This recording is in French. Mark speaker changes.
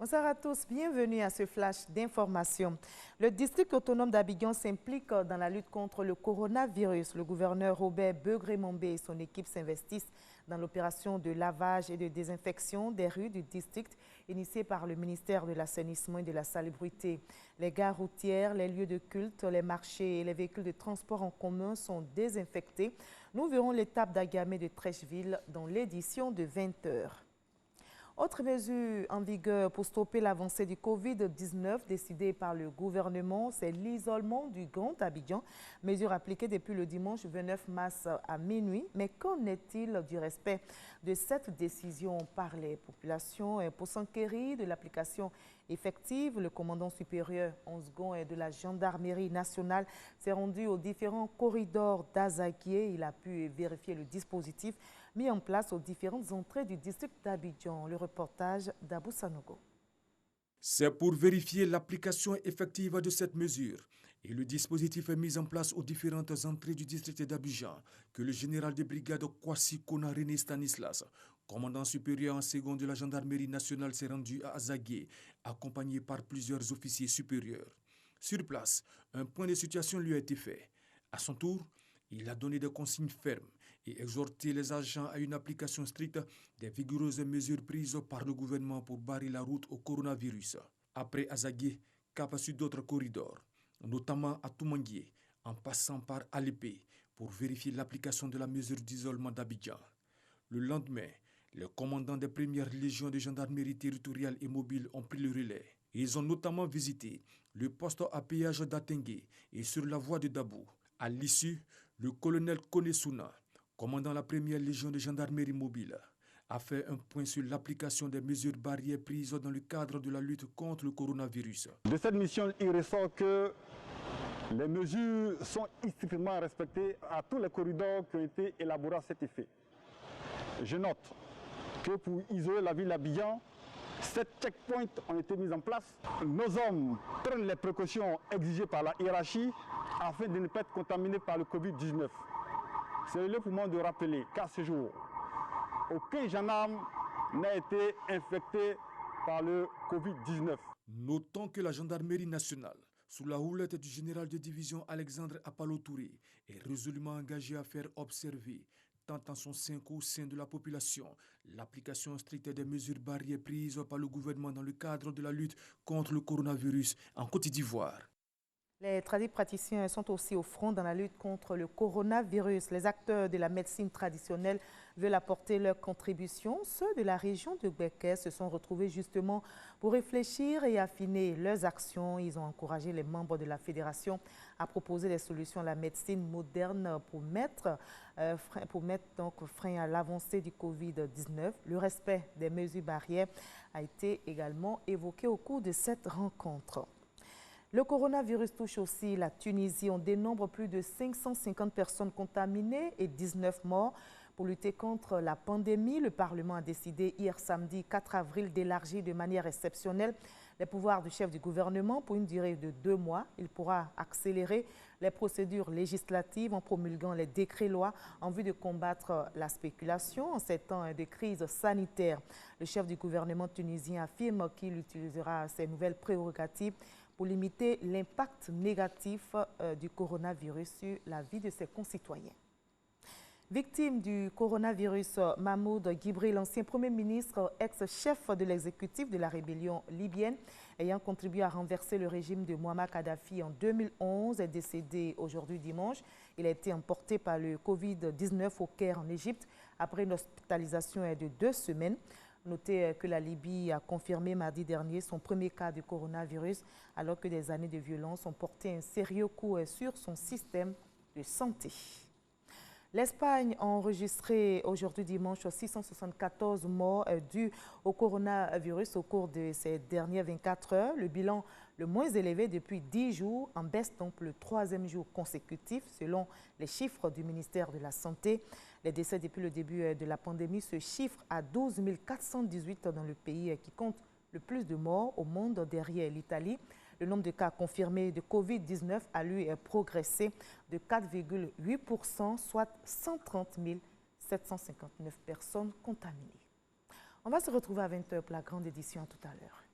Speaker 1: Bonsoir à tous, bienvenue à ce flash d'information. Le district autonome d'Abidjan s'implique dans la lutte contre le coronavirus. Le gouverneur Robert Begré-Mombe et son équipe s'investissent dans l'opération de lavage et de désinfection des rues du district initiée par le ministère de l'Assainissement et de la Salubrité. Les gares routières, les lieux de culte, les marchés et les véhicules de transport en commun sont désinfectés. Nous verrons l'étape d'Agamé de Trècheville dans l'édition de 20h. Autre mesure en vigueur pour stopper l'avancée du Covid-19 décidée par le gouvernement, c'est l'isolement du Grand Abidjan. Mesure appliquée depuis le dimanche 29 mars à minuit. Mais qu'en est-il du respect de cette décision par les populations? Pour s'enquérir de l'application effective, le commandant supérieur en second de la gendarmerie nationale s'est rendu aux différents corridors d'Azaguié. Il a pu vérifier le dispositif mis en place aux différentes entrées du district d'Abidjan. Le reportage d'Abou Sanogo.
Speaker 2: C'est pour vérifier l'application effective de cette mesure et le dispositif est mis en place aux différentes entrées du district d'Abidjan que le général de brigade Kwasi Kona René Stanislas, commandant supérieur en second de la gendarmerie nationale, s'est rendu à Azaguié, accompagné par plusieurs officiers supérieurs. Sur place, un point de situation lui a été fait. À son tour, il a donné des consignes fermes et exhorté les agents à une application stricte des vigoureuses mesures prises par le gouvernement pour barrer la route au coronavirus. Après Azaguié, cap sur d'autres corridors, notamment à Toumanguié, en passant par Alépé, pour vérifier l'application de la mesure d'isolement d'Abidjan. Le lendemain, les commandants des premières légions de gendarmerie territoriale et mobile ont pris le relais. Ils ont notamment visité le poste à péage d'Atengue et sur la voie de Dabou. À l'issue, le colonel Konesuna, commandant la première légion de gendarmerie mobile, a fait un point sur l'application des mesures barrières prises dans le cadre de la lutte contre le coronavirus.
Speaker 3: De cette mission, il ressort que les mesures sont strictement respectées à tous les corridors qui ont été élaborés à cet effet. Je note que pour isoler la ville d'Abidjan, 7 checkpoints ont été mis en place. Nos hommes prennent les précautions exigées par la hiérarchie afin de ne pas être contaminés par le Covid-19. C'est le lieu pour moi de rappeler qu'à ce jour, aucun gendarme n'a été infecté par le Covid-19.
Speaker 2: Notons que la gendarmerie nationale, sous la houlette du général de division Alexandre Apalo Touré, est résolument engagée à faire observer, tant en son sein qu'au sein de la population, l'application stricte des mesures barrières prises par le gouvernement dans le cadre de la lutte contre le coronavirus en Côte d'Ivoire.
Speaker 1: Les praticiens sont aussi au front dans la lutte contre le coronavirus. Les acteurs de la médecine traditionnelle veulent apporter leur contribution. Ceux de la région de Gbeke se sont retrouvés justement pour réfléchir et affiner leurs actions. Ils ont encouragé les membres de la fédération à proposer des solutions à la médecine moderne pour mettre frein à l'avancée du Covid-19. Le respect des mesures barrières a été également évoqué au cours de cette rencontre. Le coronavirus touche aussi la Tunisie. On dénombre plus de 550 personnes contaminées et 19 morts. Pour lutter contre la pandémie, le Parlement a décidé hier samedi 4 avril d'élargir de manière exceptionnelle les pouvoirs du chef du gouvernement pour une durée de 2 mois. Il pourra accélérer les procédures législatives en promulguant les décrets-lois en vue de combattre la spéculation en ces temps de crise sanitaire. Le chef du gouvernement tunisien affirme qu'il utilisera ces nouvelles prérogatives pour limiter l'impact négatif du coronavirus sur la vie de ses concitoyens. Victime du coronavirus, Mahmoud Guibri, l'ancien Premier ministre, ex-chef de l'exécutif de la rébellion libyenne, ayant contribué à renverser le régime de Muammar Kadhafi en 2011, est décédé aujourd'hui dimanche. Il a été emporté par le Covid-19 au Caire en Égypte après une hospitalisation de 2 semaines. Notez que la Libye a confirmé mardi dernier son premier cas de coronavirus alors que des années de violence ont porté un sérieux coup sur son système de santé. L'Espagne a enregistré aujourd'hui dimanche 674 morts dus au coronavirus au cours de ces dernières 24 heures. Le bilan le moins élevé depuis 10 jours, en baisse donc pour le 3e jour consécutif selon les chiffres du ministère de la Santé. Les décès depuis le début de la pandémie se chiffrent à 12 418 dans le pays qui compte le plus de morts au monde derrière l'Italie. Le nombre de cas confirmés de Covid-19 a lui progressé de 4,8%, soit 130 759 personnes contaminées. On va se retrouver à 20h pour la grande édition. À tout à l'heure.